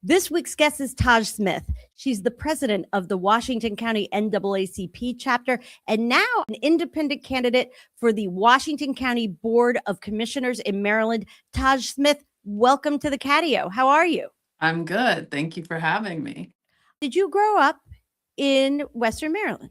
This week's guest is Taj Smith. She's the president of the Washington County NAACP chapter and now an independent candidate for the Washington County Board of Commissioners in Maryland. Taj Smith, welcome to the Catio. How are you? I'm good. Thank you for having me. Did you grow up in Western Maryland?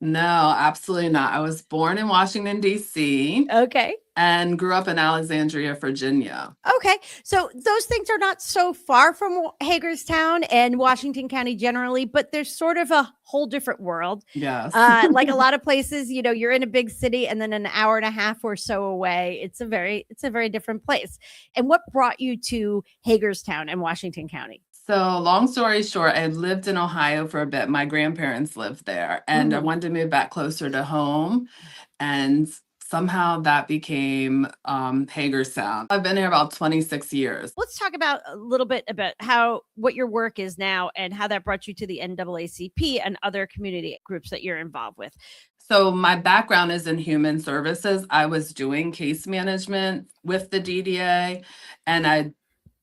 No, absolutely not. I was born in Washington, D.C. Okay. And grew up in Alexandria, Virginia. Okay. So those things are not so far from Hagerstown and Washington County generally, but there's sort of a whole different world. Yes. Like a lot of places, you know, you're in a big city and then an hour and a half or so away, it's a very different place. And what brought you to Hagerstown and Washington County? So long story short, I lived in Ohio for a bit. My grandparents lived there and I wanted to move back closer to home. And somehow that became Hagerstown. I've been here about 26 years. Let's talk about a little bit about what your work is now and how that brought you to the NAACP and other community groups that you're involved with. So my background is in human services. I was doing case management with the DDA, and I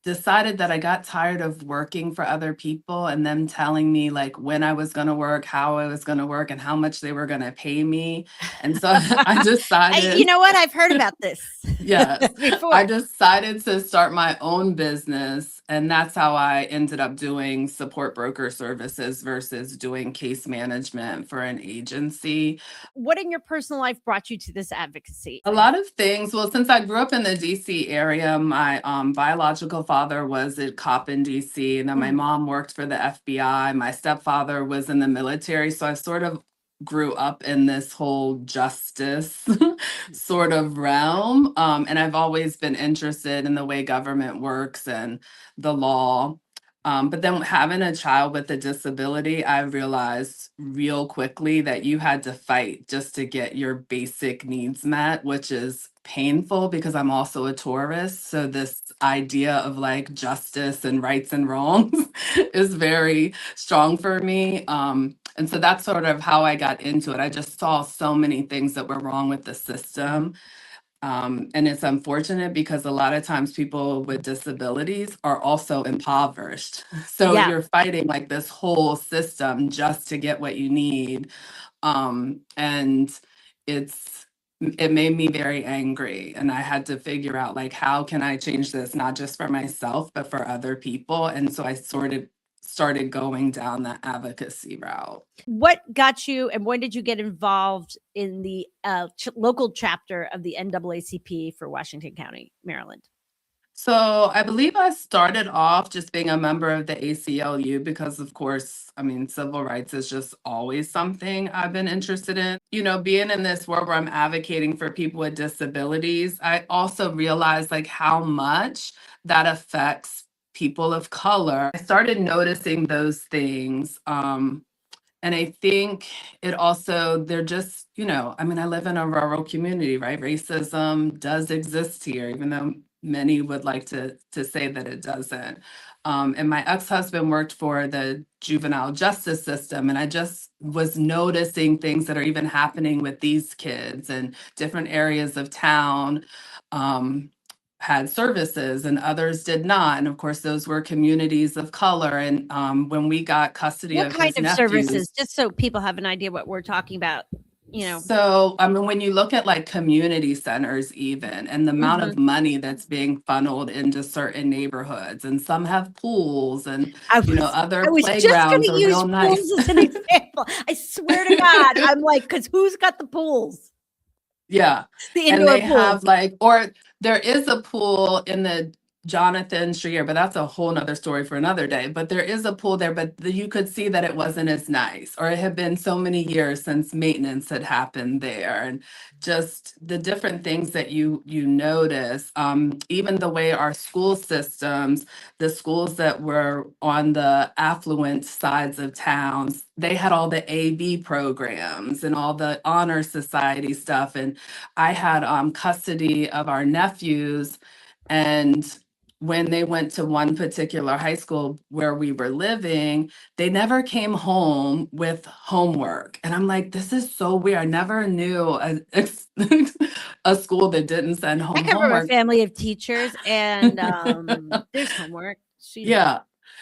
decided that I got tired of working for other people and them telling me like when I was going to work, how I was going to work, and how much they were going to pay me. And so I decided, you know what? I've heard about this. Yes. I decided to start my own business. And that's how I ended up doing support broker services versus doing case management for an agency. What in your personal life brought you to this advocacy? A lot of things. Well, since I grew up in the DC area, my biological father was a cop in DC, and then my mom worked for the FBI. My stepfather was in the military. So I sort of grew up in this whole justice sort of realm. And I've always been interested in the way government works and the law. But then having a child with a disability, I realized real quickly that you had to fight just to get your basic needs met, which is painful because I'm also a tourist. So this idea of like justice and rights and wrongs is very strong for me. And so that's sort of how I got into it. I just saw so many things that were wrong with the system. And it's unfortunate because a lot of times people with disabilities are also impoverished. So you're fighting like this whole system just to get what you need. And it made me very angry. And I had to figure out like, how can I change this, not just for myself, but for other people? And so I started going down that advocacy route. What got you and when did you get involved in the local chapter of the NAACP for Washington County, Maryland? So I believe I started off just being a member of the ACLU because, of course, I mean, civil rights is just always something I've been interested in. You know, being in this world where I'm advocating for people with disabilities, I also realized like how much that affects people of color. I started noticing those things. And I think it also, they're just, you know, I mean, I live in a rural community, right? Racism does exist here, even though many would like to say that it doesn't. And my ex-husband worked for the juvenile justice system, and I just was noticing things that are even happening with these kids and different areas of town. Had services and others did not. And of course, those were communities of color. And when we got custody of his nephews. What kind of services? Just so people have an idea what we're talking about, you know. So, I mean, when you look at like community centers even, and the amount of money that's being funneled into certain neighborhoods, and some have pools and, other playgrounds are real nice. I was just going to use pools as an example. I swear to God, I'm like, because who's got the pools? Yeah. The indoor and they pools. have like, or there is a pool in the Jonathan Street, but that's a whole nother story for another day. But there is a pool there, but you could see that it wasn't as nice, or it had been so many years since maintenance had happened there, and just the different things that you notice. Even the way our school systems, the schools that were on the affluent sides of towns, they had all the AB programs and all the honor society stuff. And I had custody of our nephews, and when they went to one particular high school where we were living, they never came home with homework. And I'm like, this is so weird. I never knew a school that didn't send home I come homework. from a family of teachers, and there's homework. Yeah.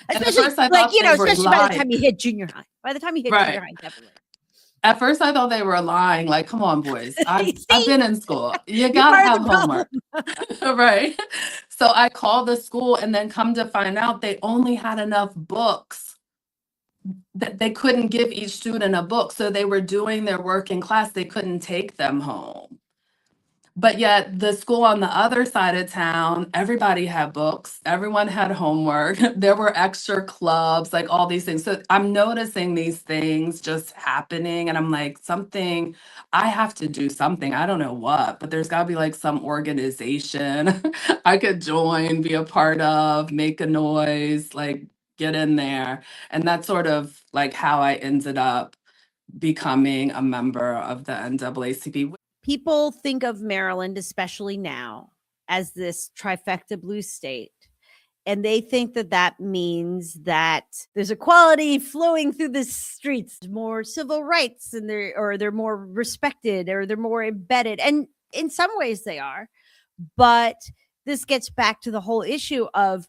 And at Especially first I thought they were especially by the lying. time you hit junior high. By the time you hit junior Right. high, definitely. At first I thought they were lying. Like, come on, boys. I've See, been in school. You you're gotta part of have the problem. homework. Right. So I called the school and then come to find out they only had enough books that they couldn't give each student a book. So they were doing their work in class. They couldn't take them home. But yet the school on the other side of town, everybody had books, everyone had homework, there were extra clubs, like all these things. So I'm noticing these things just happening and I'm like, something, I have to do something. I don't know what, but there's got to be like some organization I could join, be a part of, make a noise, like get in there. And that's sort of like how I ended up becoming a member of the NAACP. People think of Maryland, especially now, as this trifecta blue state. And they think that that means that there's equality flowing through the streets, more civil rights, and they're more respected or they're more embedded. And in some ways they are. But this gets back to the whole issue of,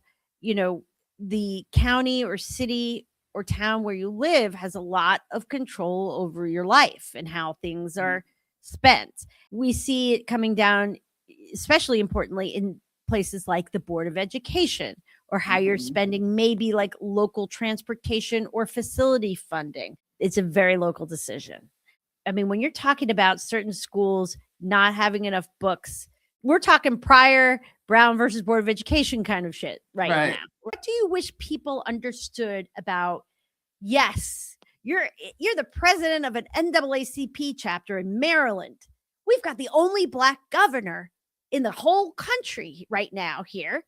the county or city or town where you live has a lot of control over your life and how things are spent. We see it coming down, especially importantly, in places like the Board of Education, or how you're spending maybe like local transportation or facility funding. It's a very local decision. I mean, when you're talking about certain schools not having enough books, we're talking prior Brown versus Board of Education kind of shit right now. What do you wish people understood about, yes, you're the president of an NAACP chapter in Maryland. We've got the only Black governor in the whole country right now here.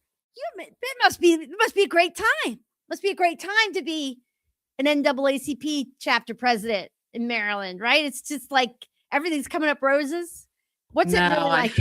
It must be a great time. Must be a great time to be an NAACP chapter president in Maryland, right? It's just like everything's coming up roses. What's it really like?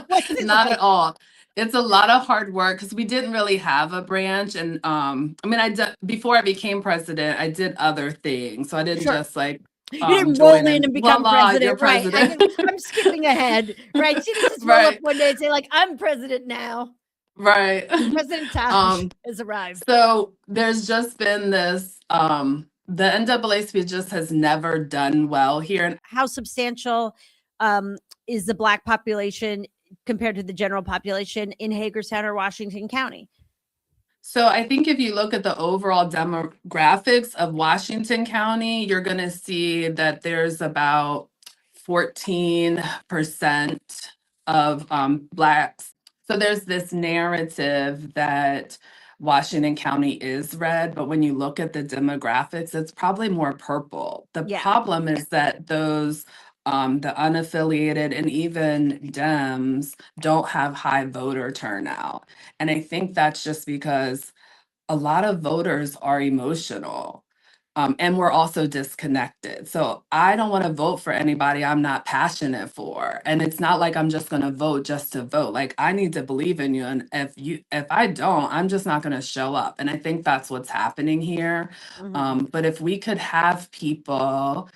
What's it Not like? at all. It's a lot of hard work because we didn't really have a branch. And I mean, before I became president, I did other things. So I didn't just like you didn't join roll in and become you're president, right? president. I'm skipping ahead, right? She didn't just roll up Right. one day and say, like, I'm president now. Right. President Taj has arrived. So there's just been this, the NAACP just has never done well here. How substantial is the Black population compared to the general population in Hagerstown or Washington County? So I think if you look at the overall demographics of Washington County, you're going to see that there's about 14% of Blacks. So there's this narrative that Washington County is red, but when you look at the demographics, it's probably more purple. The problem is that those the unaffiliated and even Dems don't have high voter turnout. And I think that's just because a lot of voters are emotional. And we're also disconnected. So I don't want to vote for anybody I'm not passionate for. And it's not like I'm just going to vote just to vote. Like I need to believe in you. And if I don't, I'm just not going to show up. And I think that's what's happening here. But if we could have people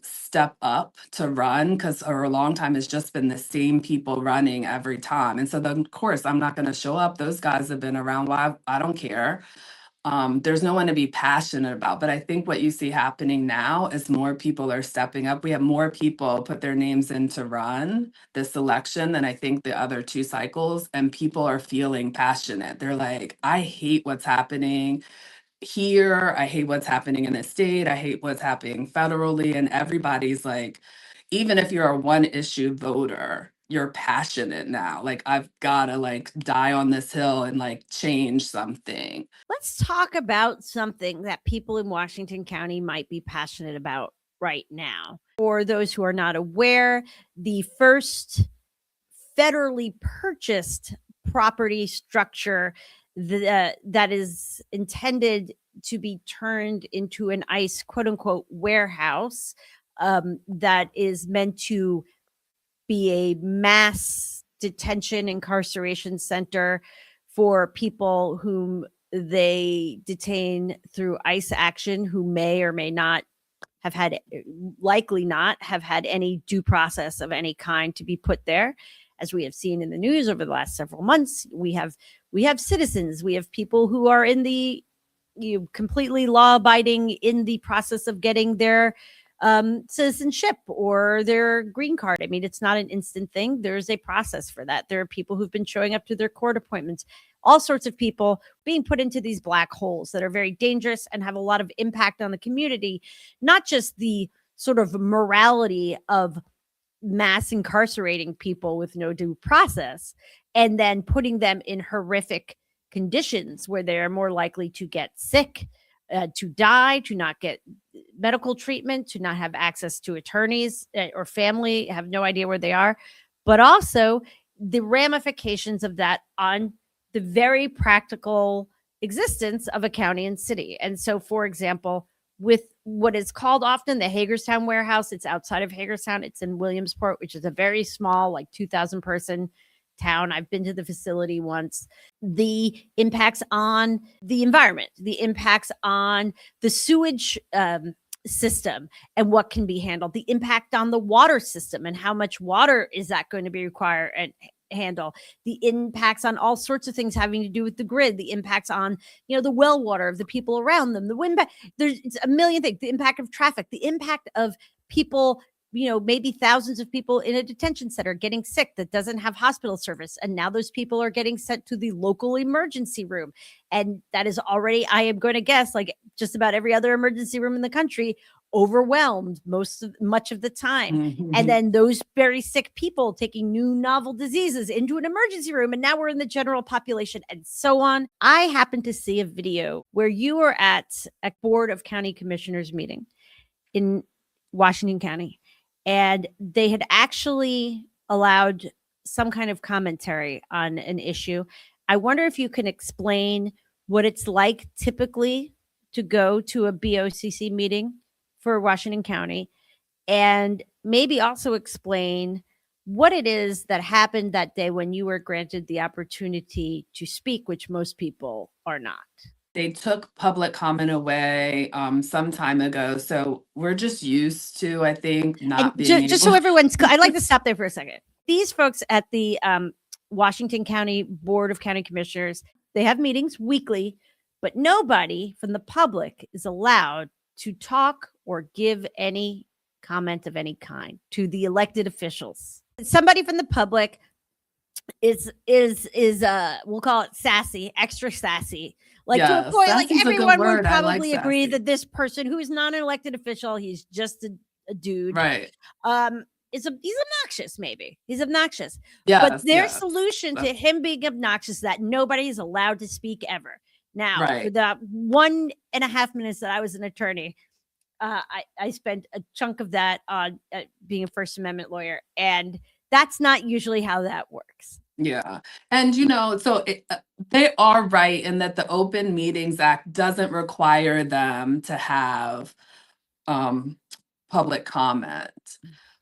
step up to run, because for a long time it's just been the same people running every time. And so then of course I'm not going to show up. Those guys have been around. Why? I don't care. There's no one to be passionate about. But I think what you see happening now is more people are stepping up. We have more people put their names in to run this election than I think the other two cycles. And people are feeling passionate. They're like, I hate what's happening here. I hate what's happening in the state. I hate what's happening federally. And everybody's like, even if you're a one issue voter, you're passionate now. Like I've gotta like die on this hill and like change something. Let's talk about something that people in Washington County might be passionate about right now. For those who are not aware, the first federally purchased property structure that is intended to be turned into an ICE quote unquote warehouse that is meant to be a mass detention incarceration center for people whom they detain through ICE action, who may or may not have had, likely not have had any due process of any kind to be put there. As we have seen in the news over the last several months, we have citizens, we have people who are in the you completely law abiding in the process of getting their citizenship or their green card. I mean, it's not an instant thing. There's a process for that. There are people who've been showing up to their court appointments, all sorts of people being put into these black holes that are very dangerous and have a lot of impact on the community, not just the sort of morality of mass incarcerating people with no due process and then putting them in horrific conditions where they're more likely to get sick, to die, to not get medical treatment, to not have access to attorneys or family, have no idea where they are, but also the ramifications of that on the very practical existence of a county and city. And so, for example, with what is called often the Hagerstown warehouse, it's outside of Hagerstown. It's in Williamsport, which is a very small, like 2,000 person town. I've been to the facility once. The impacts on the environment, the impacts on the sewage system and what can be handled, the impact on the water system and how much water is that going to be required and handle, the impacts on all sorts of things having to do with the grid, the impacts on, the well water of the people around them, the wind, there's a million things, the impact of traffic, the impact of people, maybe thousands of people in a detention center getting sick that doesn't have hospital service. And now those people are getting sent to the local emergency room. And that is already, I am going to guess, like just about every other emergency room in the country, overwhelmed much of the time. Mhm. And then those very sick people taking new novel diseases into an emergency room. And now we're in the general population and so on. I happened to see a video where you were at a Board of County Commissioners meeting in Washington County. And they had actually allowed some kind of commentary on an issue. I wonder if you can explain what it's like typically to go to a BOCC meeting for Washington County, and maybe also explain what it is that happened that day when you were granted the opportunity to speak, which most people are not. They took public comment away some time ago. So we're just used to, I think, not being just so everyone's, I'd like to stop there for a second. These folks at the Washington County Board of County Commissioners, they have meetings weekly, but nobody from the public is allowed to talk or give any comment of any kind to the elected officials. Somebody from the public is we'll call it sassy, extra sassy. Like to a point, like everyone would probably agree that this person who is not an elected official, he's just a dude. Right. He's obnoxious, maybe. He's obnoxious. Yes, but their solution to him being obnoxious is that nobody is allowed to speak ever. Now, for the 1.5 minutes that I was an attorney, I spent a chunk of that on being a First Amendment lawyer. And that's not usually how that works. Yeah. And, so they are right in that the Open Meetings Act doesn't require them to have public comment.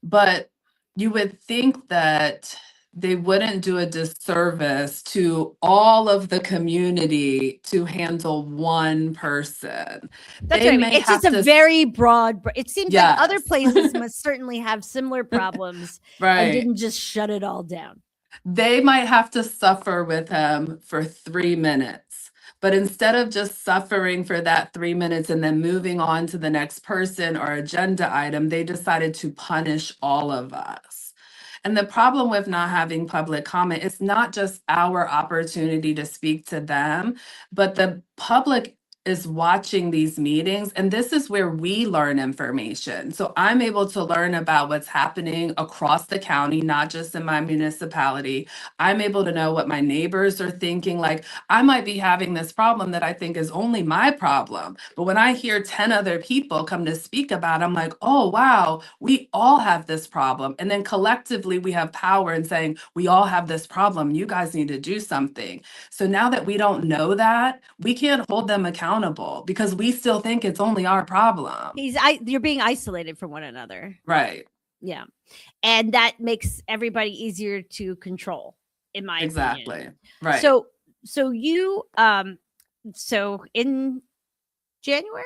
But you would think that they wouldn't do a disservice to all of the community to handle one person. That's what I mean. It's just a very broad. It seems like other places must certainly have similar problems and didn't just shut it all down. They might have to suffer with him for 3 minutes. But instead of just suffering for that 3 minutes and then moving on to the next person or agenda item, they decided to punish all of us. And the problem with not having public comment, it's not just our opportunity to speak to them, but the public is watching these meetings, and this is where we learn information. So I'm able to learn about what's happening across the county, not just in my municipality. I'm able to know what my neighbors are thinking. Like, I might be having this problem that I think is only my problem, but when I hear 10 other people come to speak about it, I'm like, oh, wow, we all have this problem. And then collectively we have power in saying, we all have this problem. You guys need to do something. So now that we don't know that, we can't hold them accountable because we still think it's only our problem. You're being isolated from one another. Right. Yeah. And that makes everybody easier to control, in my opinion. Right. So you so in January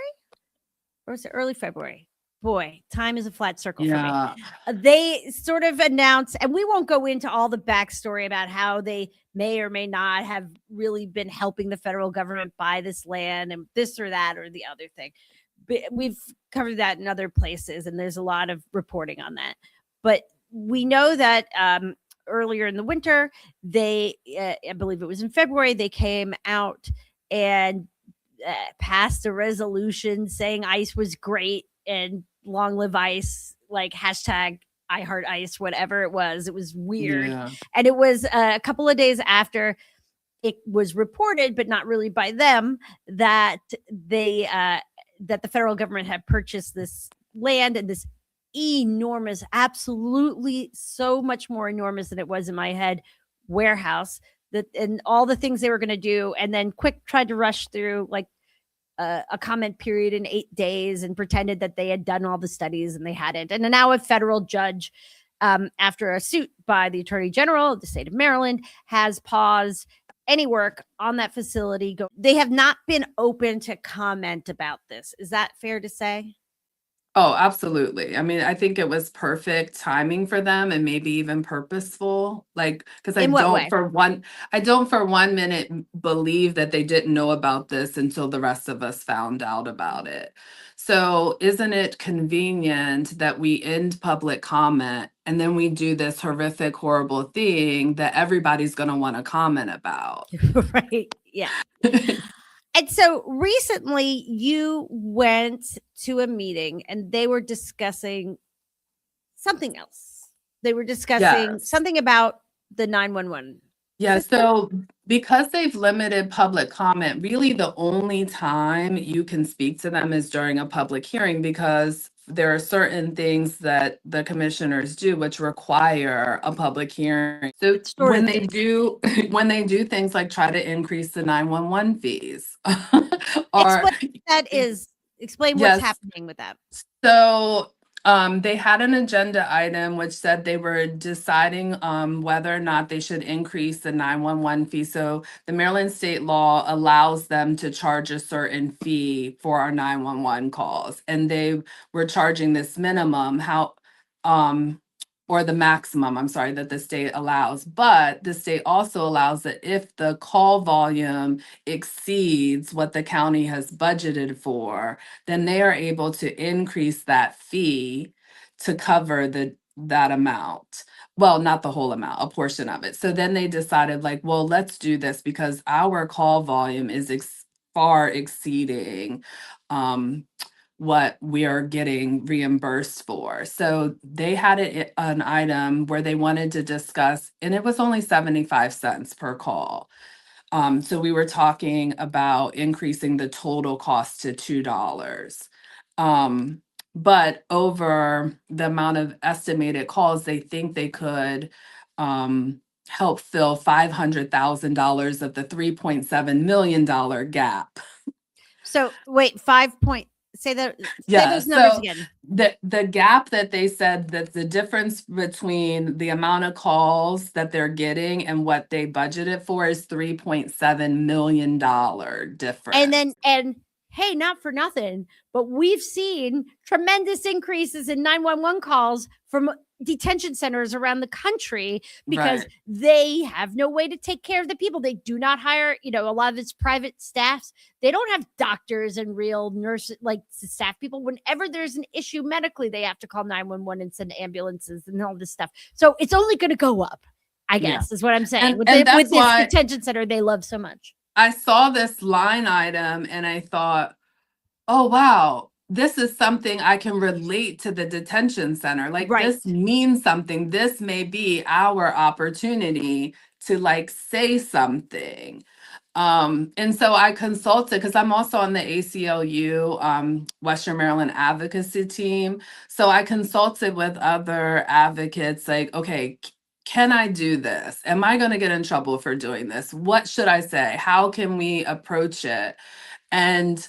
or was it early February boy, time is a flat circle for me. Yeah. They sort of announced, and we won't go into all the backstory about how they may or may not have really been helping the federal government buy this land and this or that or the other thing. But we've covered that in other places, and there's a lot of reporting on that. But we know that earlier in the winter, I believe it was in February, they came out and passed a resolution saying ICE was great and long live ICE, like hashtag I heart ICE, whatever it was. It was weird. Yeah. And it was a couple of days after it was reported, but not really by them, that that the federal government had purchased this land and this enormous, absolutely so much more enormous than it was in my head, warehouse, that and all the things they were going to do, and then quick tried to rush through like a comment period in 8 days and pretended that they had done all the studies and they hadn't. And now a federal judge, after a suit by the Attorney General of the state of Maryland, has paused any work on that facility. They have not been open to comment about this. Is that fair to say? Oh, absolutely. I mean, I think it was perfect timing for them and maybe even purposeful. Like, because In what way? I don't for 1 minute believe that they didn't know about this until the rest of us found out about it. So, isn't it convenient that we end public comment and then we do this horrific, horrible thing that everybody's going to want to comment about? Right. Yeah. And so recently you went to a meeting and they were discussing something else. They were discussing Yes. something about the 911. Yeah, so because they've limited public comment, really the only time you can speak to them is during a public hearing because there are certain things that the commissioners do which require a public hearing. So It's sort when of they do when they do things like try to increase the 911 fees or explain what that is. Explain what's yes, happening with that. so they had an agenda item which said they were deciding whether or not they should increase the 911 fee. So the Maryland state law allows them to charge a certain fee for our 911 calls. And they were charging this minimum, um, or the maximum, I'm sorry, that the state allows. But the state also allows that if the call volume exceeds what the county has budgeted for, then they are able to increase that fee to cover that amount. Well, not the whole amount, a portion of it. So then they decided like, well, let's do this because our call volume is far exceeding what we are getting reimbursed for. So they had an item where they wanted to discuss, and it was only 75 cents per call. So we were talking about increasing the total cost to $2. But over the amount of estimated calls, they think they could help fill $500,000 of the $3.7 million gap. So wait, say Yeah, those numbers so again. the gap that they said that the difference between the amount of calls that they're getting and what they budgeted for is $3.7 million difference. And hey, not for nothing, but we've seen tremendous increases in 911 calls from detention centers around the country because Right. they have no way to take care of the people. They do not hire, a lot of it's private staffs. They don't have doctors and real nurses, like staff people. Whenever there's an issue medically, they have to call 911 and send ambulances and all this stuff. So it's only going to go up, I guess, is what I'm saying. With this detention center they love so much. I saw this line item and I thought, oh, wow, this is something I can relate to the detention center. Like, Right. this means something. This may be our opportunity to like say something. And so I consulted because I'm also on the ACLU Western Maryland advocacy team. So I consulted with other advocates like, okay, can I do this? Am I going to get in trouble for doing this? What should I say? How can we approach it? And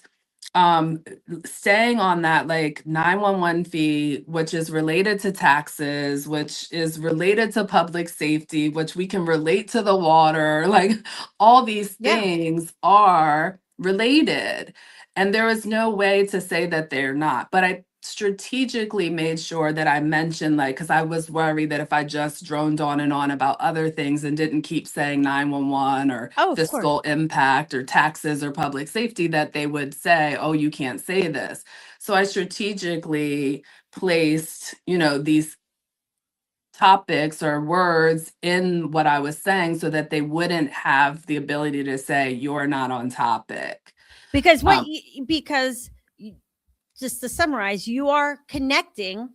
staying on that like 911 fee, which is related to taxes, which is related to public safety, which we can relate to the water, like all these things are related. And there is no way to say that they're not. But I strategically made sure that I mentioned, like, because I was worried that if I just droned on and on about other things and didn't keep saying 911 or Oh, of course. fiscal impact or taxes or public safety, that they would say, oh, you can't say this. So I strategically placed, these topics or words in what I was saying so that they wouldn't have the ability to say, you're not on topic. Because Um, just to summarize, you are connecting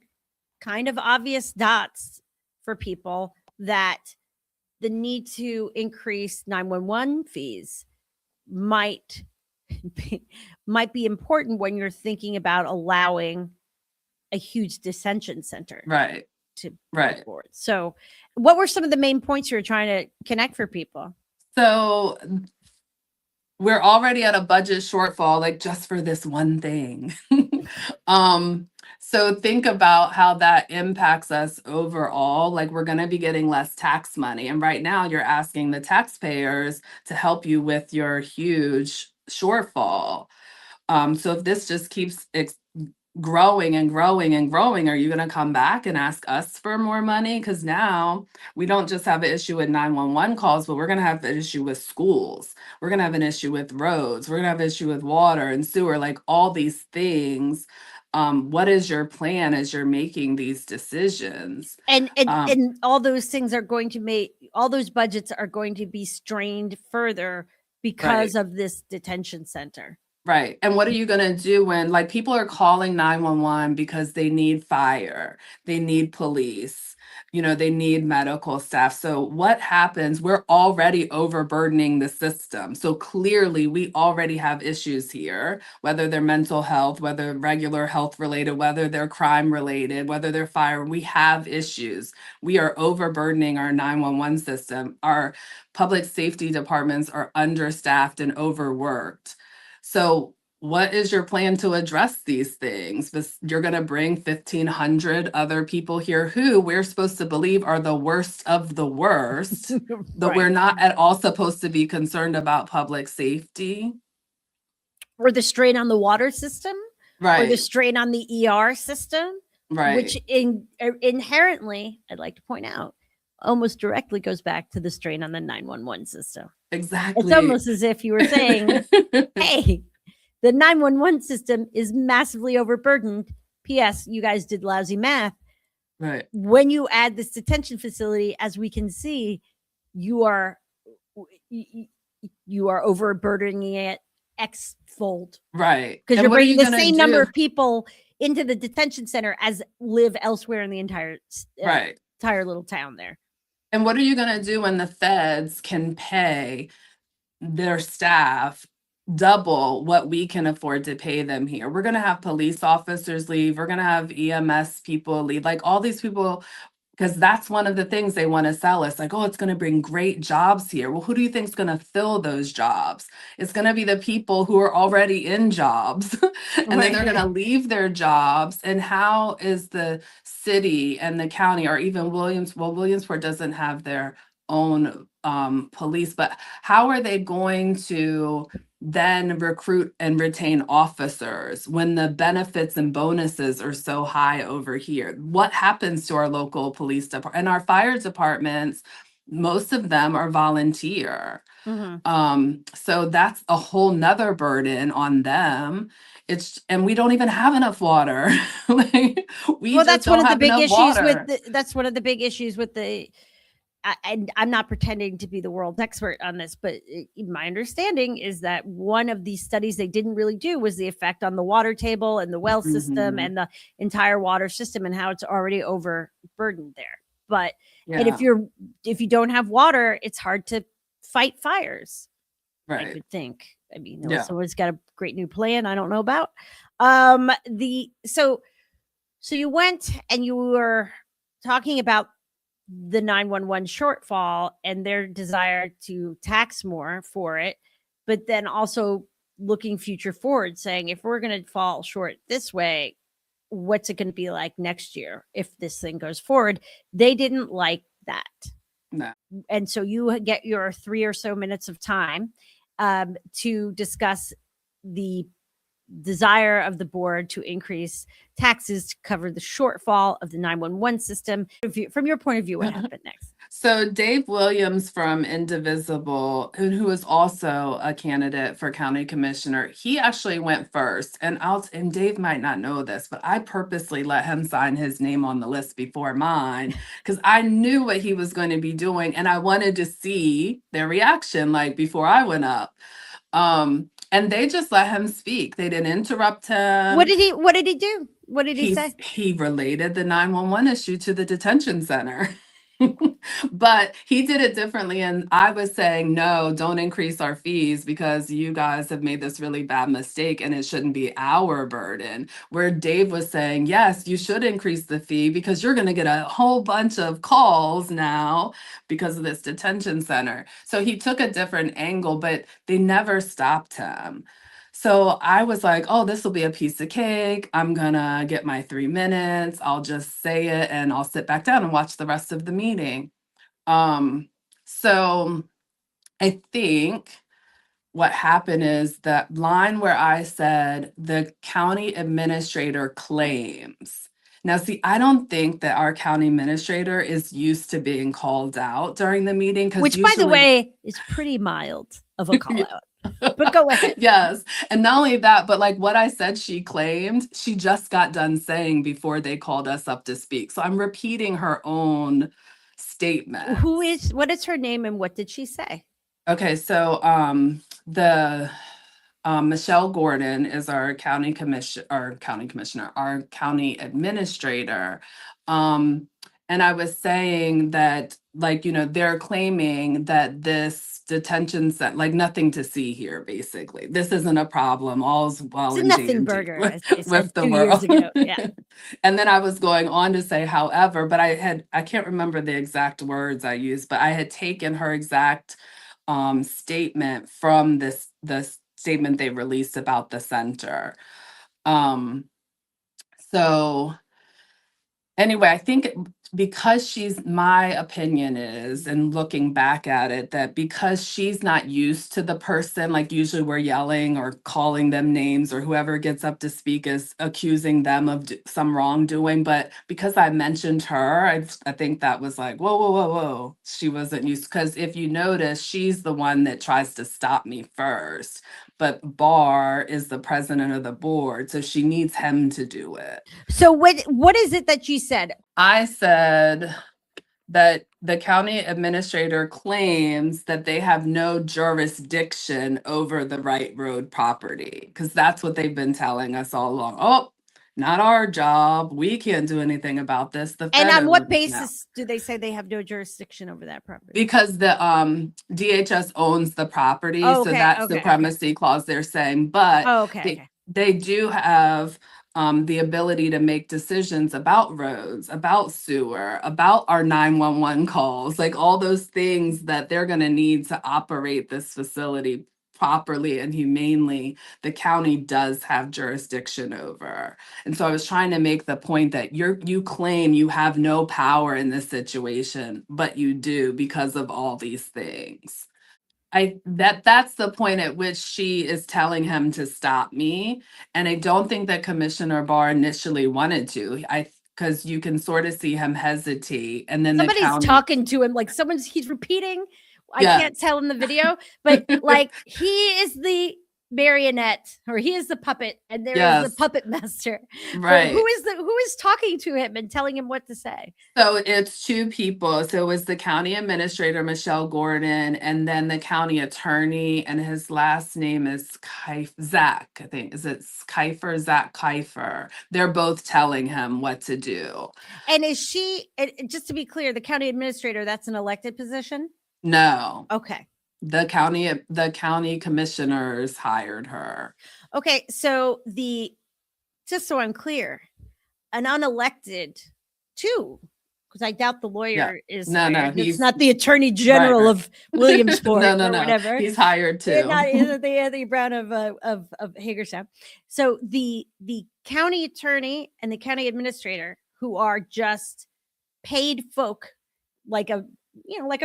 kind of obvious dots for people that the need to increase 911 fees might be important when you're thinking about allowing a huge detention center right, to go right. forward. So, what were some of the main points you were trying to connect for people? So we're already at a budget shortfall, like just for this one thing. So think about how that impacts us overall. Like we're going to be getting less tax money. And right now you're asking the taxpayers to help you with your huge shortfall. So if this just keeps growing and growing and growing, are you going to come back and ask us for more money? Because now we don't just have an issue with 911 calls, but we're going to have an issue with schools. We're going to have an issue with roads. We're going to have an issue with water and sewer, like all these things. What is your plan as you're making these decisions? And all those things are going to make all those budgets are going to be strained further because Right. of this detention center. Right. And what are you going to do when, like, people are calling 911 because they need fire, they need police, they need medical staff. So what happens? We're already overburdening the system. So clearly we already have issues here, whether they're mental health, whether regular health related, whether they're crime related, whether they're fire. We have issues. We are overburdening our 911 system. Our public safety departments are understaffed and overworked. So what is your plan to address these things? You're going to bring 1,500 other people here who we're supposed to believe are the worst of the worst, but we're not at all supposed to be concerned about public safety. Or the strain on the water system, or the Right, strain on the ER system, which right, inherently, I'd like to point out, almost directly goes back to the strain on the 911 system. It's exactly. almost as if you were saying, hey, the 911 system is massively overburdened. P.S. You guys did lousy math. Right, When you add this detention facility, as we can see, you are overburdening it X-fold. right. Because And you're what are bringing you the going to same number do? of people into the detention center as live elsewhere in the entire Right. little town there. And what are you going to do when the feds can pay their staff double what we can afford to pay them here? We're going to have police officers leave. We're going to have EMS people leave, like all these people, because that's one of the things they want to sell us, like, oh, it's going to bring great jobs here. Well, who do you think is going to fill those jobs? It's going to be the people who are already in jobs and then they're going to leave their jobs. And how is the city and the county, or even Williamsport doesn't have their own police, but how are they going to then recruit and retain officers when the benefits and bonuses are so high over here? What happens to our local police department and our fire departments? Most of them are volunteer. So that's a whole nother burden on them. And we don't even have enough water. Like, we just that's one don't of the have big enough issues water. that's one of the big issues with the and I'm not pretending to be the world's expert on this, but my understanding is that one of these studies they didn't really do was the effect on the water table and the well system Mhm. and the entire water system and how it's already overburdened there. But and Yeah, if you don't have water, it's hard to fight fires. I right. would think. I mean, unless Yeah. someone's got a great new plan I don't know about. The so you went and you were talking about the 911 shortfall and their desire to tax more for it, but then also looking future forward, saying if we're going to fall short this way, what's it going to be like next year if this thing goes forward? They didn't like that. No. And so you get your 3 or so minutes of time to discuss the desire of the board to increase taxes to cover the shortfall of the 911 system. From your point of view, what happened next? So Dave Williams from Indivisible, who is also a candidate for county commissioner, he actually went first. And Dave might not know this, but I purposely let him sign his name on the list before mine because I knew what he was going to be doing, and I wanted to see their reaction, like before I went up. And they just let him speak. They didn't interrupt him. What did he do? What did he say? He related the 911 issue to the detention center. But he did it differently. And I was saying, no, don't increase our fees because you guys have made this really bad mistake and it shouldn't be our burden. Where Dave was saying, yes, you should increase the fee because you're going to get a whole bunch of calls now because of this detention center. So he took a different angle, but they never stopped him. So I was like, oh, this will be a piece of cake. I'm going to get my 3 minutes. I'll just say it and I'll sit back down and watch the rest of the meeting. So I think what happened is that line where I said the county administrator claims. Now, see, I don't think that our county administrator is used to being called out during the meeting. Which, by the way, is pretty mild of a call out. But go ahead. Yes. And not only that, but like what I said she claimed, she just got done saying before they called us up to speak. So I'm repeating her own statement. What is her name and what did she say? Okay, so Michelle Gordon is our county administrator. And I was saying that, like, they're claiming that this detention center, like, nothing to see here, basically. This isn't a problem. All's well It's a and nothing burger, with the 2 world. years ago. Yeah. And then I was going on to say, however, but I can't remember the exact words I used, but I had taken her exact statement from the statement they released about the center. So anyway, I think because my opinion is, and looking back at it, that because she's not used to the person, like usually we're yelling or calling them names, or whoever gets up to speak is accusing them of some wrongdoing. But because I mentioned her, I think that was like, whoa, whoa, whoa, whoa. She wasn't used, because if you notice, she's the one that tries to stop me first. But Barr is the president of the board, so she needs him to do it. So what is it that you said? I said that the county administrator claims that they have no jurisdiction over the Wright Road property, because that's what they've been telling us all along. Oh, not our job. We can't do anything about this. And on what basis do they say they have no jurisdiction over that property? Because the DHS owns the property, so that's the supremacy clause they're saying. But they do have the ability to make decisions about roads, about sewer, about our 911 calls, like all those things that they're going to need to operate this facility properly and humanely. The county does have jurisdiction over. And so I was trying to make the point that you claim you have no power in this situation, but you do because of all these things. That's the point at which she is telling him to stop me. And I don't think that Commissioner Barr initially wanted to. Because you can sort of see him hesitate, and then somebody's talking to him, like he's repeating. I can't tell in the video, but like he is the marionette, or he is the puppet, and there is the puppet master. Right. Who is talking to him and telling him what to say? So it's two people. So it was the county administrator, Michelle Gordon, and then the county attorney, and his last name is Zach, I think. Is it Kiefer? Zach Kiefer. They're both telling him what to do. And is she, just to be clear, the county administrator, that's an elected position? No. Okay. The county commissioners hired her. Okay, so just so I'm clear, an unelected too, because I doubt the lawyer is hired. He's not the attorney general of Williamsport or whatever. He's hired too. Not the Anthony Brown of Hagerstown. So the county attorney and the county administrator, who are just paid folk, like a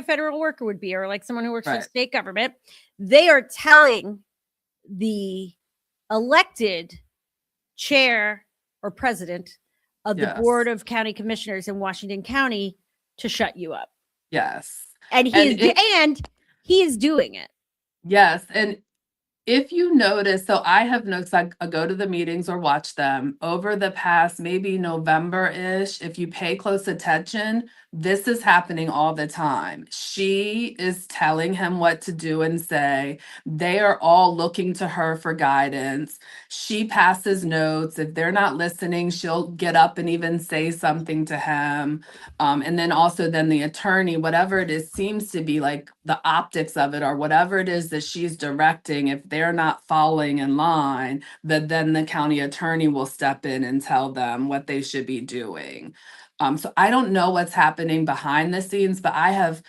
federal worker would be, or like someone who works for the state government, they are telling the elected chair or president of the Yes. Board of County Commissioners in Washington County to shut you up. Yes. And he is doing it. Yes. And if you notice, so I have noticed, I go to the meetings or watch them over the past maybe November-ish. If you pay close attention, this is happening all the time. She is telling him what to do and say. They are all looking to her for guidance. She passes notes. If they're not listening, she'll get up and even say something to him. And then also then the attorney, whatever it is, seems to be like the optics of it or whatever it is that she's directing. If they're not following in line, that then the county attorney will step in and tell them what they should be doing. So I don't know what's happening behind the scenes, but I have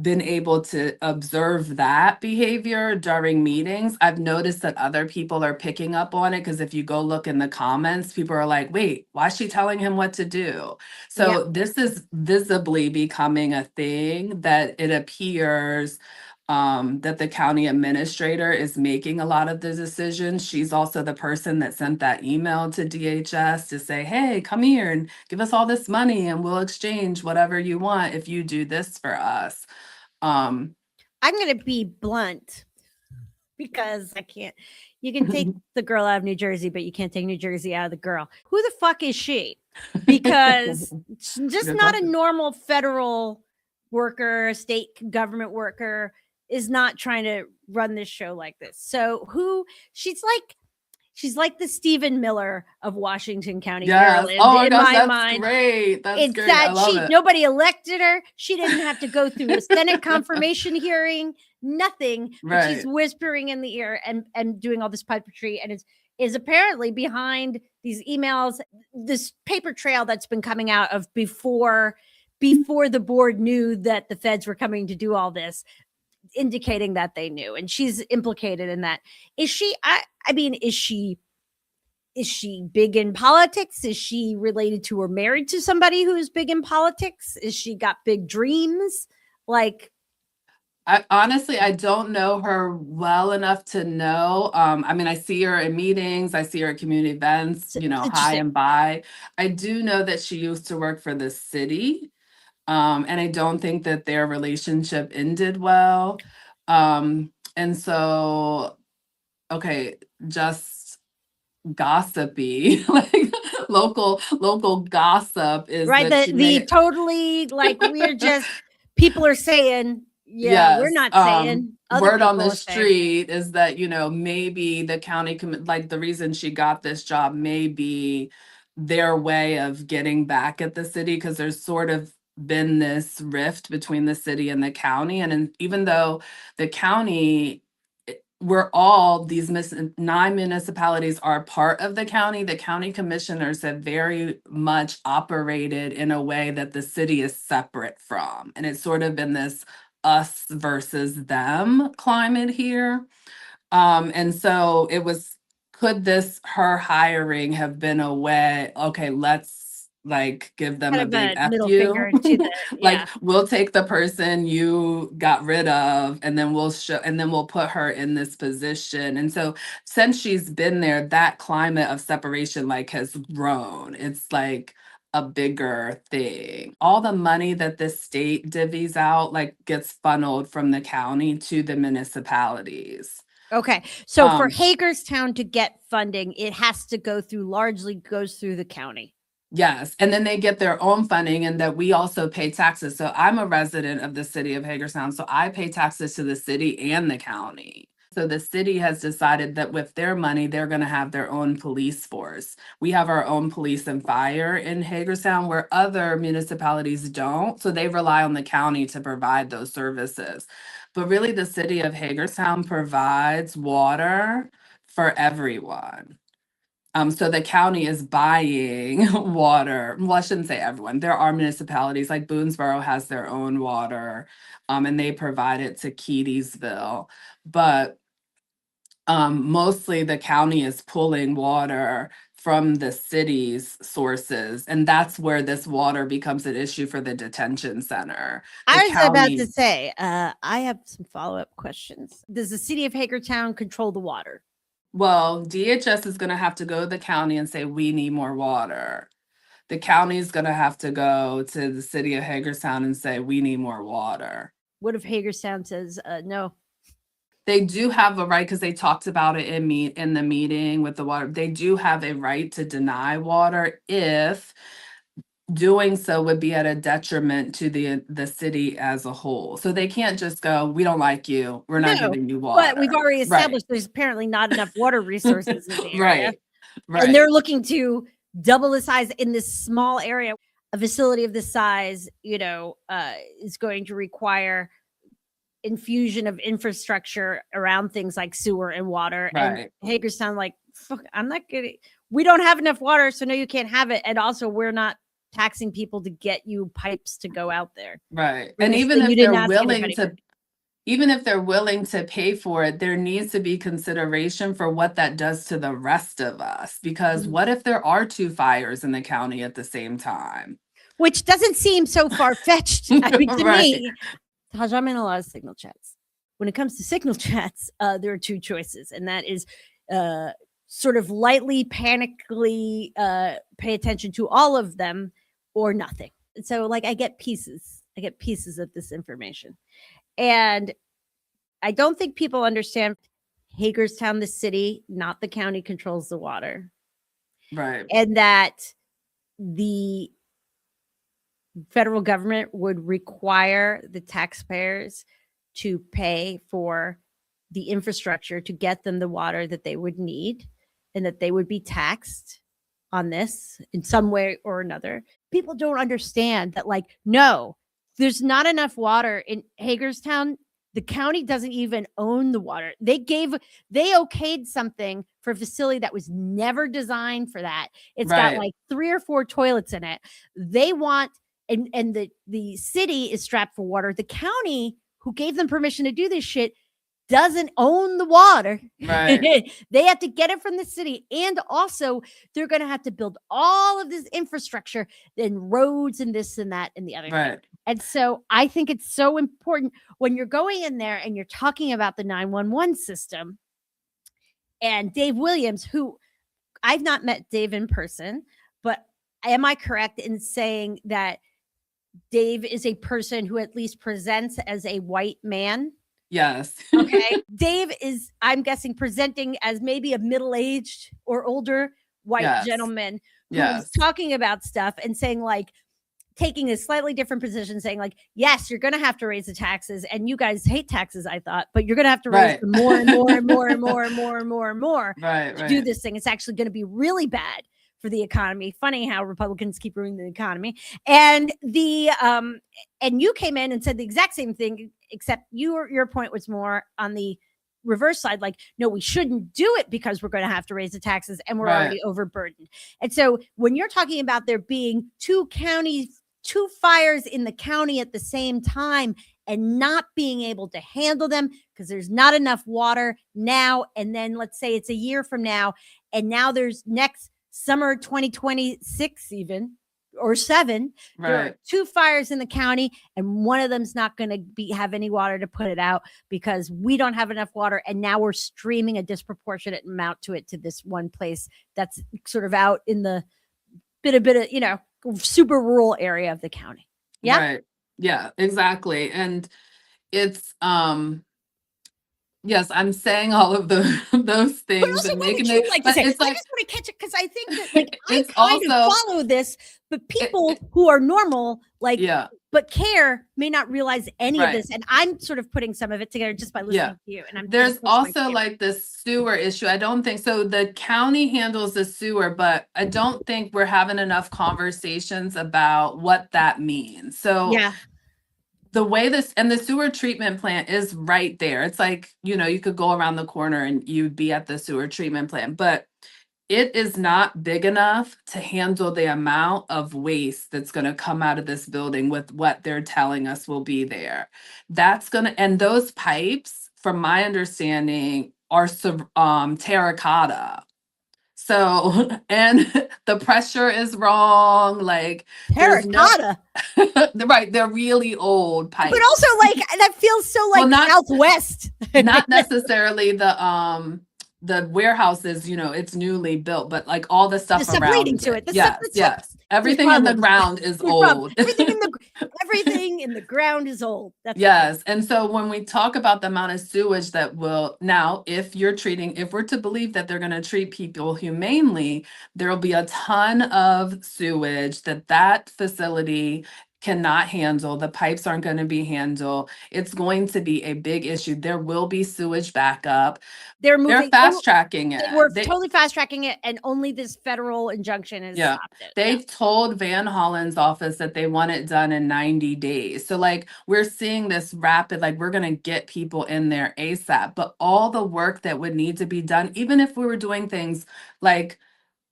been able to observe that behavior during meetings. I've noticed that other people are picking up on it because if you go look in the comments, people are like, wait, why is she telling him what to do? So this is visibly becoming a thing that it appears that the county administrator is making a lot of the decisions. She's also the person that sent that email to DHS to say, hey, come here and give us all this money and we'll exchange whatever you want if you do this for us. I'm going to be blunt because I can't. You can take the girl out of New Jersey, but you can't take New Jersey out of the girl. Who the fuck is she? Because she's just not a normal federal worker, state government worker, is not trying to run this show like this. So she's like the Stephen Miller of Washington County, Maryland. Oh my in gosh, my that's mind. great. That's it's great. that I love it. Nobody elected her. She didn't have to go through a Senate confirmation hearing, nothing. But she's whispering in the ear and doing all this puppetry, and is apparently behind these emails, this paper trail that's been coming out of before the board knew that the feds were coming to do all this, indicating that they knew, and she's implicated in that. Is she? I mean, is she big in politics? Is she related to or married to somebody who's big in politics? Is she got big dreams? Like, I honestly don't know her well enough to know. I mean, I see her in meetings, I see her at community events, high and by. I do know that she used to work for the city. And I don't think that their relationship ended well. And so, okay, just gossipy, like local gossip is right. That Totally like we're just people are saying, yeah, we're not saying. Word on the street is that, maybe the county, like the reason she got this job may be their way of getting back at the city, because there's sort of been this rift between the city and the county. And even though the county, these 9 municipalities are part of the county commissioners have very much operated in a way that the city is separate from. And it's sort of been this us versus them climate here. And so could her hiring have been a way, okay, let's like give them a big F middle you. finger to the, Like we'll take the person you got rid of and then we'll put her in this position. And so since she's been there, that climate of separation like has grown. It's like a bigger thing. All the money that the state divvies out like gets funneled from the county to the municipalities. Okay. So for Hagerstown to get funding, it largely goes through the county. Yes. And then they get their own funding, and that we also pay taxes. So I'm a resident of the city of Hagerstown, so I pay taxes to the city and the county. So the city has decided that with their money, they're going to have their own police force. We have our own police and fire in Hagerstown where other municipalities don't. So they rely on the county to provide those services. But really, the city of Hagerstown provides water for everyone. So the county is buying water. Well, I shouldn't say everyone. There are municipalities like Boonesboro has their own water, and they provide it to Keedysville. But mostly the county is pulling water from the city's sources, and that's where this water becomes an issue for the detention center. I was about to say, I have some follow-up questions. Does the city of Hagerstown control the water? Well, DHS is going to have to go to the county and say, we need more water. The county is going to have to go to the city of Hagerstown and say, we need more water. What if Hagerstown says no? They do have a right, because they talked about it in the meeting with the water. They do have a right to deny water if doing so would be at a detriment to the city as a whole. So they can't just go, we don't like you, we're not No, giving you water. but we've already Right. established there's apparently not enough water resources in the area. Right. Right. And they're looking to double the size in this small area. A facility of this size, is going to require infusion of infrastructure around things like sewer and water. Right. And Hagerstown, like, fuck, I'm not getting, we don't have enough water, so no, you can't have it. And also, we're not taxing people to get you pipes to go out there. Right. We're And gonna even say you if didn't they're ask willing anybody to, for- even if they're willing to pay for it, there needs to be consideration for what that does to the rest of us. Because Mhm. what if there are 2 fires in the county at the same time? Which doesn't seem so far-fetched. I mean, to Right. me, Taj, I'm in a lot of signal chats. When it comes to signal chats, there are 2 choices, and that is sort of lightly, panically pay attention to all of them or nothing. And so, like, I get pieces of this information. And I don't think people understand Hagerstown, the city, not the county, controls the water. Right. And that the federal government would require the taxpayers to pay for the infrastructure to get them the water that they would need, and that they would be taxed on this in some way or another. People don't understand that, like, no, there's not enough water in Hagerstown. The county doesn't even own the water. They okayed something for a facility that was never designed for that. It's got Right. like 3 or 4 toilets in it. They want, and the city is strapped for water. The county, who gave them permission to do this shit, doesn't own the water. Right. They have to get it from the city. And also, they're going to have to build all of this infrastructure and roads and this and that and the other thing. Right. And so I think it's so important when you're going in there and you're talking about the 911 system. And Dave Williams, who I've not met Dave in person, but am I correct in saying that Dave is a person who at least presents as a white man? Yes. Okay. Dave is, I'm guessing, presenting as maybe a middle-aged or older white Yes. gentleman who Yes. is talking about stuff and saying, like, taking a slightly different position, saying, like, yes, you're going to have to raise the taxes, and you guys hate taxes, I thought, but you're going to have to raise Right. them more and more and more and more and more and more and more Right. to Right. do this thing. It's actually going to be really bad for the economy. Funny how Republicans keep ruining the economy. And and you came in and said the exact same thing, except your point was more on the reverse side, like, no, we shouldn't do it because we're going to have to raise the taxes and we're Right. already overburdened. And so when you're talking about there being 2 fires in the county at the same time and not being able to handle them because there's not enough water now, and then let's say it's a year from now, and now there's next summer 2026 even, or 7, there are Right. 2 fires in the county, and one of them's not going to have any water to put it out because we don't have enough water, and now we're streaming a disproportionate amount to this one place that's sort of out in the bit of super rural area of the county. Yeah. Right. Yeah, exactly. And it's yes, I'm saying all of those But things also, and what would making you it, like to but say? it's I like just want to catch it because I think that, like, I it's kind of also follow this, but people who are normal, like, yeah. but care, may not realize any of Right. this. And I'm sort of putting some of it together just by listening Yeah. to you. And I'm There's putting close to my also camera. like this sewer issue. I don't think so. The county handles the sewer, but I don't think we're having enough conversations about what that means. So Yeah. the way this, and the sewer treatment plant is right there. It's like, you could go around the corner and you'd be at the sewer treatment plant, but it is not big enough to handle the amount of waste that's going to come out of this building with what they're telling us will be there. That's going to, and those pipes, from my understanding, are terracotta. So, and the pressure is wrong. Like, there's no, Terracotta. right, they're really old pipes. But also, like, that feels so like Well, not- Southwest. Not necessarily the the warehouse is, it's newly built, but like all the The stuff stuff leading around to it. it. The stuff Yes, that's yes. Everything in the problems. ground is There's problems. old. Everything in the ground is old. That's the thing. Yes. And so when we talk about the amount of sewage that will now, if we're to believe that they're going to treat people humanely, there will be a ton of sewage that facility cannot handle. The pipes aren't going to be handled. It's going to be a big issue. There will be sewage backup. They're They're fast tracking it. They were totally fast tracking it, and only this federal injunction has stopped it. They told Van Hollen's office that they want it done in 90 days. So like we're seeing this rapid, like we're going to get people in there ASAP, but all the work that would need to be done, even if we were doing things like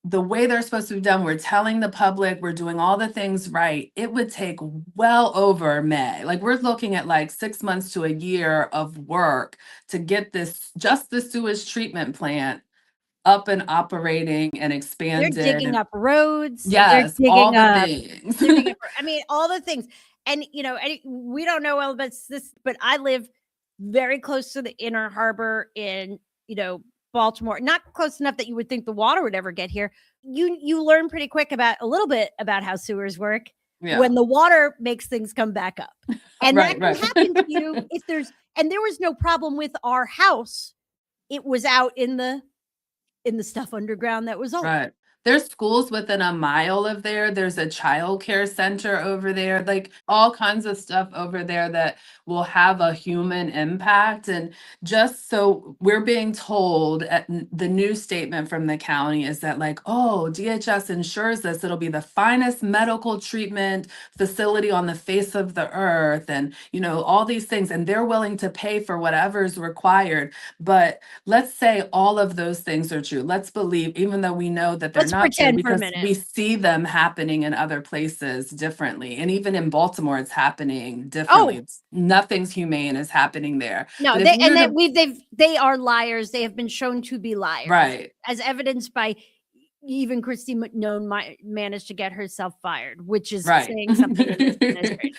the way they're supposed to be done, we're telling the public, we're doing all the things right, it would take well over May. Like we're looking at like 6 months to a year of work to get just the sewage treatment plant up and operating and expanded. They're digging up roads. Yes, all the things. I mean, all the things. And, we don't know all about this, but I live very close to the inner harbor in, Baltimore, not close enough that you would think the water would ever get here. You learn pretty quick a little bit about how sewers work when the water makes things come back up. And that can happen to you if and there was no problem with our house. It was out in the stuff underground that was old. Right. There's schools within a mile of there. There's a child care center over there, like all kinds of stuff over there that will have a human impact. And just so we're being told, the new statement from the county is that like, oh, DHS ensures this. It'll be the finest medical treatment facility on the face of the earth. And, all these things. And they're willing to pay for whatever's required. But let's say all of those things are true. Let's believe, even though we know that they're not true, because we see them happening in other places differently. And even in Baltimore, it's happening differently. Nothing's humane is happening there. No, they are liars. They have been shown to be liars. Right. As evidenced by even Christy McNone managed to get herself fired, which is saying something in this administration.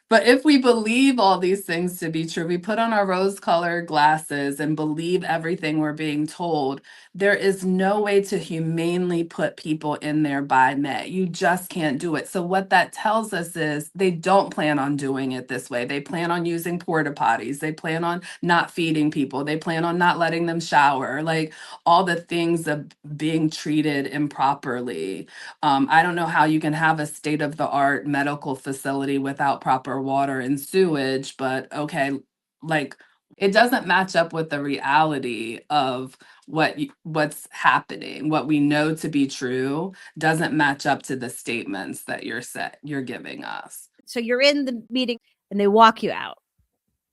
But if we believe all these things to be true, we put on our rose-colored glasses and believe everything we're being told, there is no way to humanely put people in there by May. You just can't do it. So what that tells us is they don't plan on doing it this way. They plan on using porta potties. They plan on not feeding people. They plan on not letting them shower, like all the things of being treated improperly. I don't know how you can have a state-of-the-art medical facility without proper water and sewage, but okay, like it doesn't match up with the reality of what's happening. What we know to be true doesn't match up to the statements that you're giving us. So you're in the meeting and they walk you out,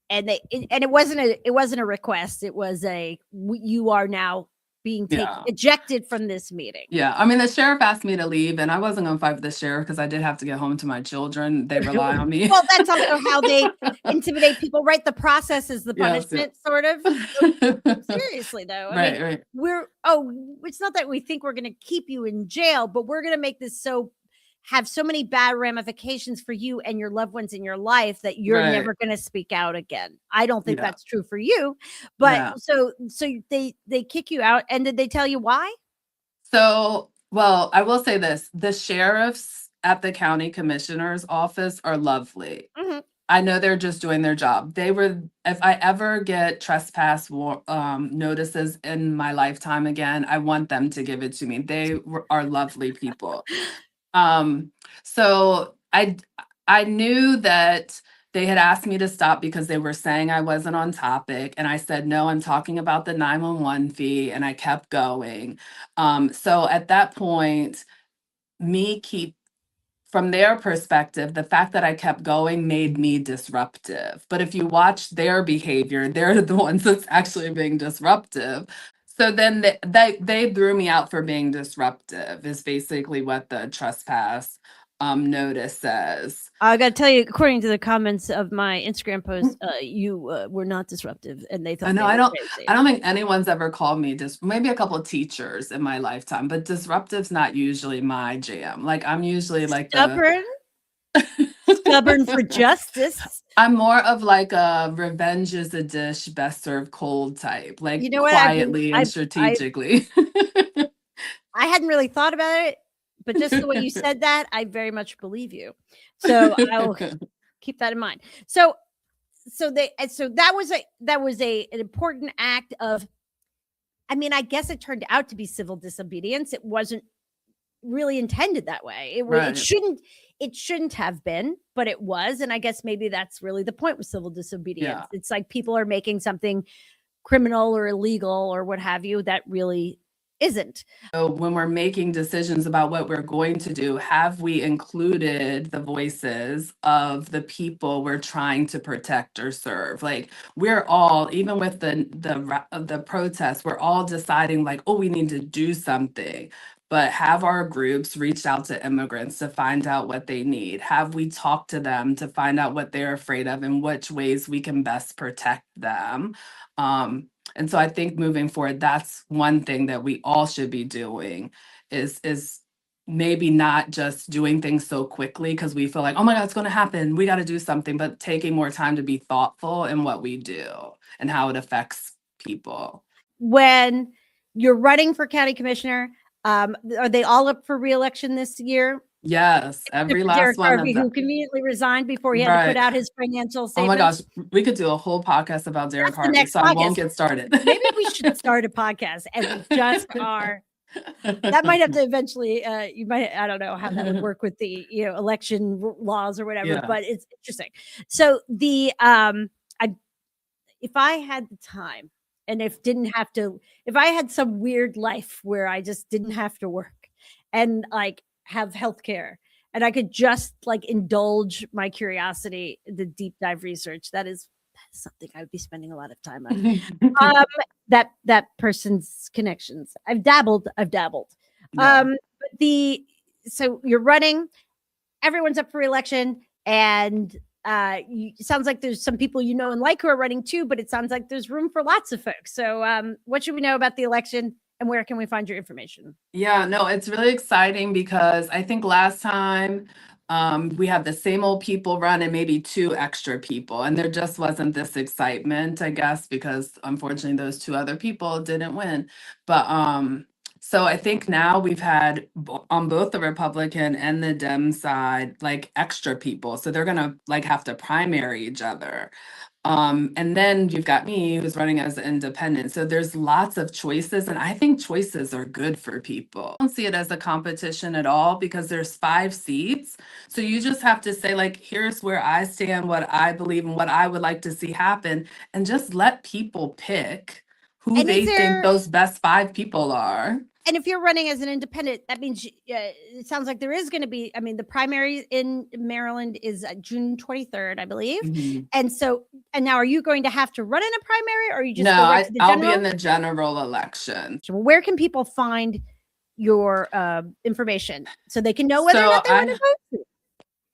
and it wasn't a request. It was you are now being ejected from this meeting. Yeah. I mean, the sheriff asked me to leave, and I wasn't going to fight with the sheriff because I did have to get home to my children. They rely on me. Well, that's also how they intimidate people, right? The process is the punishment, sort of. Seriously, though. I mean, it's not that we think we're going to keep you in jail, but we're going to make this have so many bad ramifications for you and your loved ones in your life that you're never going to speak out again. I don't think that's true for you, but so they kick you out. And did they tell you why? So, well, I will say this, the sheriffs at the county commissioner's office are lovely. Mm-hmm. I know they're just doing their job. If I ever get trespass notices in my lifetime again, I want them to give it to me. They are lovely people. So I knew that they had asked me to stop because they were saying I wasn't on topic. And I said, no, I'm talking about the 911 fee. And I kept going. So at that point, from their perspective, the fact that I kept going made me disruptive. But if you watch their behavior, they're the ones that's actually being disruptive. So then they threw me out for being disruptive is basically what the trespass notice says. I got to tell you, according to the comments of my Instagram post, you were not disruptive, and they thought. I don't think anyone's ever called me maybe a couple of teachers in my lifetime, but disruptive's not usually my jam. Like I'm usually like stubborn. stubborn for justice. I'm more of like a revenge is a dish best served cold type, like You know what? quietly and I strategically. I hadn't really thought about it, but just the way you said that, I very much believe you. So I'll keep that in mind. So that was an important act of, I mean, I guess it turned out to be civil disobedience. It wasn't really intended that way. Right. It shouldn't have been, but it was. And I guess maybe that's really the point with civil disobedience. Yeah. It's like people are making something criminal or illegal or what have you that really isn't. So when we're making decisions about what we're going to do, have we included the voices of the people we're trying to protect or serve? Like we're all, even with the protests, we're all deciding like, oh, we need to do something. But have our groups reached out to immigrants to find out what they need? Have we talked to them to find out what they're afraid of and which ways we can best protect them? And so I think moving forward, that's one thing that we all should be doing is maybe not just doing things so quickly because we feel like, oh my God, it's going to happen. We got to do something, but taking more time to be thoughtful in what we do and how it affects people. When you're running for county commissioner, are they all up for re-election this year? Yes, every Except for last Derek one Harvey, of them. who conveniently resigned before he had to put Right. out his financial Oh statements. my gosh, we could do a whole podcast about Derek That's the Harvey, next so I podcast. won't get started. Maybe we should start a podcast and we just are. That might have to eventually. You might. I don't know how that would work with the election laws or whatever. Yeah. But it's interesting. So the if I had the time and if I had some weird life where I just didn't have to work and like have healthcare and I could just like indulge my curiosity, the deep dive research, that's something I would be spending a lot of time on. That person's connections. I've dabbled. Yeah. But so you're running, everyone's up for election, and it sounds like there's some people and like who are running too, but it sounds like there's room for lots of folks. So what should we know about the election and where can we find your information? Yeah, no, it's really exciting because I think last time we had the same old people run and maybe 2 extra people, and there just wasn't this excitement, I guess, because unfortunately those 2 other people didn't win. But so I think now we've had on both the Republican and the Dem side, like extra people. So they're gonna like have to primary each other. And then you've got me who's running as an independent. So there's lots of choices, and I think choices are good for people. I don't see it as a competition at all because there's 5 seats. So you just have to say, like, here's where I stand, what I believe, and what I would like to see happen, and just let people pick who And they think those best 5 people are. And if you're running as an independent, that means it sounds like there is going to be, I mean, the primary in Maryland is June 23rd, I believe. Mm-hmm. And now are you going to have to run in a primary or are you just No, to the I'll be in the general election. Where can people find your information so they can know whether or not they want to vote?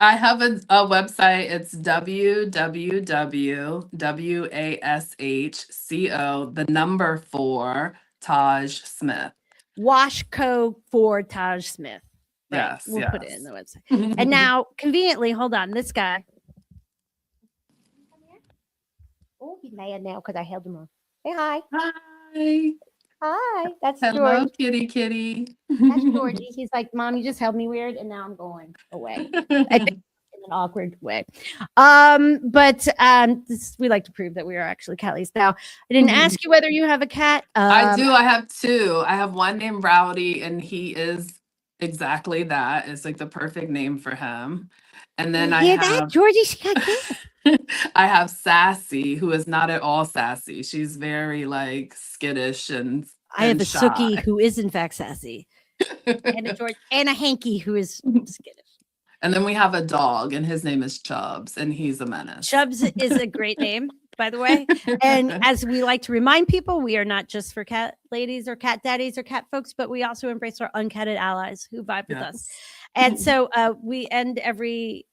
I have a website. It's www.wasco 4 Taj Smith. Wasco 4 Taj Smith. Right. Yes, we'll put it in the website. And now, conveniently, hold on, this guy. Oh, he's mad now because I held him on. Say hi. Hi. Hi. That's Hello, George. kitty. That's Georgie. He's like, Mom, you just held me weird, and now I'm going away. I think in an awkward way. But we like to prove that we are actually Callie's. Now, I didn't ask you whether you have a cat. I do. I have 2. I have one named Rowdy, and he is exactly that. It's like the perfect name for him. And then I have Georgie. She got kids. I have Sassy, who is not at all sassy. She's very like skittish and I have a shy. Sookie who is in fact sassy, and a George and a Hanky who is skittish. And then we have a dog, and his name is Chubbs, and he's a menace. Chubbs is a great name, by the way. And as we like to remind people, we are not just for cat ladies or cat daddies or cat folks, but we also embrace our uncatted allies who vibe with us. And so we end every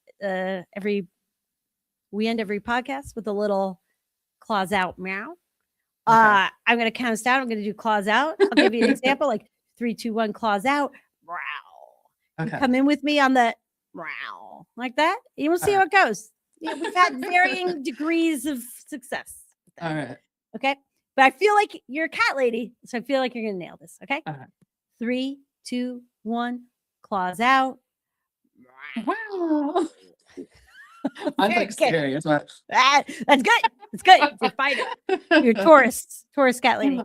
podcast with a little claws out meow. I'm going to count us down. I'm going to do claws out. I'll give you an example, like 3, 2, 1, claws out. Meow. Okay. Come in with me on the meow. like that. You will see how it goes. Yeah, we've had varying degrees of success. All right. Okay. But I feel like you're a cat lady. So I feel like you're going to nail this. Okay. All right. 3, 2, 1, claws out. Wow. I'm Very like good. serious. But... That's good. That's good. You're a fighter. You're a Taurus cat lady.